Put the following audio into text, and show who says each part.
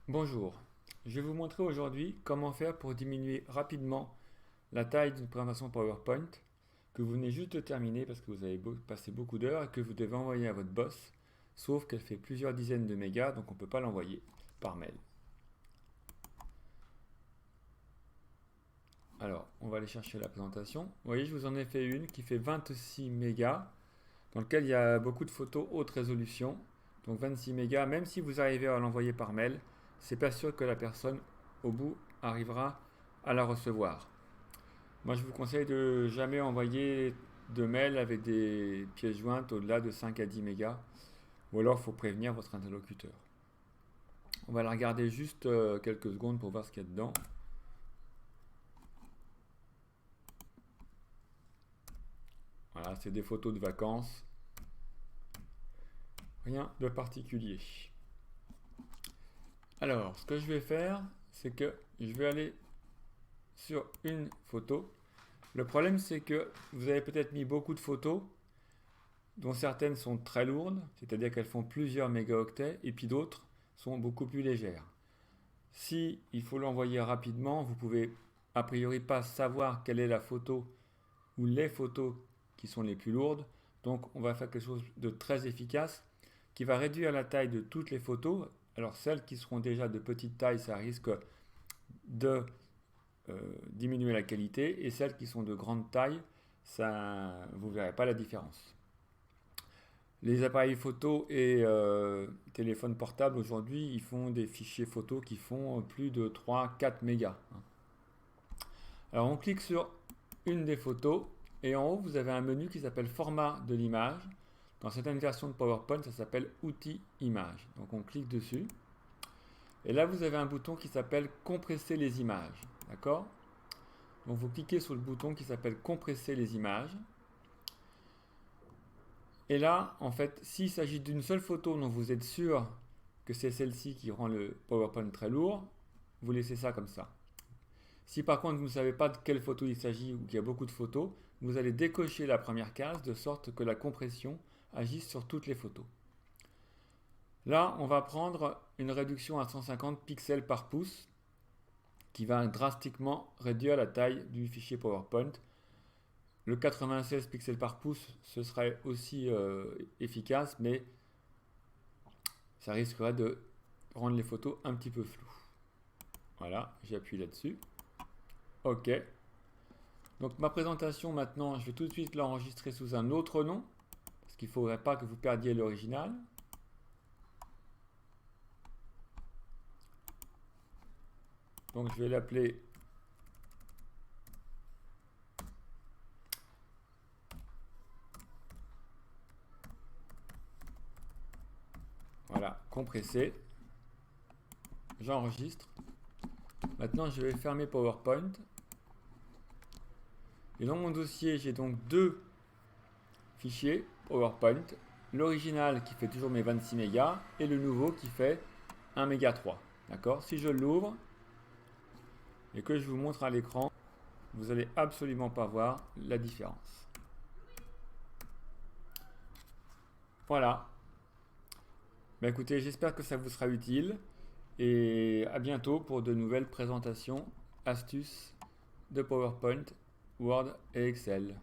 Speaker 1: Bonjour, je vais vous montrer aujourd'hui comment faire pour diminuer rapidement la taille d'une présentation PowerPoint que vous venez juste de terminer parce que vous avez passé beaucoup d'heures et que vous devez envoyer à votre boss, sauf qu'elle fait plusieurs dizaines de mégas, donc on ne peut pas l'envoyer par mail. Alors, on va aller chercher la présentation. Vous voyez, je vous en ai fait une qui fait 26 mégas, dans lequel il y a beaucoup de photos haute résolution. Donc 26 mégas, même si vous arrivez à l'envoyer par mail, c'est pas sûr que la personne au bout arrivera à la recevoir. Moi, je vous conseille de jamais envoyer de mail avec des pièces jointes au-delà de 5 à 10 mégas, ou alors il faut prévenir votre interlocuteur. On va la regarder juste quelques secondes pour voir ce qu'il y a dedans. Voilà, c'est des photos de vacances. Rien de particulier. Alors, ce que je vais faire, c'est que je vais aller sur une photo. Le problème, c'est que vous avez peut-être mis beaucoup de photos, dont certaines sont très lourdes, c'est-à-dire qu'elles font plusieurs mégaoctets, et puis d'autres sont beaucoup plus légères. Si il faut l'envoyer rapidement, vous pouvez a priori pas savoir quelle est la photo ou les photos qui sont les plus lourdes. Donc on va faire quelque chose de très efficace qui va réduire la taille de toutes les photos. Alors celles qui seront déjà de petite taille, ça risque de diminuer la qualité, et celles qui sont de grande taille, ça, vous ne verrez pas la différence. Les appareils photo et téléphones portables aujourd'hui, ils font des fichiers photos qui font plus de 3-4 mégas. Alors on clique sur une des photos et en haut vous avez un menu qui s'appelle format de l'image. Dans certaines versions de PowerPoint, ça s'appelle outils images. Donc on clique dessus. Et là vous avez un bouton qui s'appelle compresser les images. D'accord? Donc vous cliquez sur le bouton qui s'appelle compresser les images. Et là, en fait, s'il s'agit d'une seule photo dont vous êtes sûr que c'est celle-ci qui rend le PowerPoint très lourd, vous laissez ça comme ça. Si par contre vous ne savez pas de quelle photo il s'agit ou qu'il y a beaucoup de photos, vous allez décocher la première case de sorte que la compression agisse sur toutes les photos. Là, on va prendre une réduction à 150 pixels par pouce qui va drastiquement réduire la taille du fichier PowerPoint. Le 96 pixels par pouce, ce serait aussi efficace, mais ça risquerait de rendre les photos un petit peu floues. Voilà, j'appuie là-dessus. OK. Donc ma présentation maintenant, je vais tout de suite l'enregistrer sous un autre nom, parce qu'il ne faudrait pas que vous perdiez l'original. Donc je vais l'appeler voilà, compressé. J'enregistre. Maintenant je vais fermer PowerPoint. Et dans mon dossier, j'ai donc deux fichiers PowerPoint. L'original qui fait toujours mes 26 mégas et le nouveau qui fait 1 méga 3. D'accord? Si je l'ouvre et que je vous montre à l'écran, vous n'allez absolument pas voir la différence. Voilà. Ben écoutez, j'espère que ça vous sera utile et à bientôt pour de nouvelles présentations, astuces de PowerPoint, Word et Excel.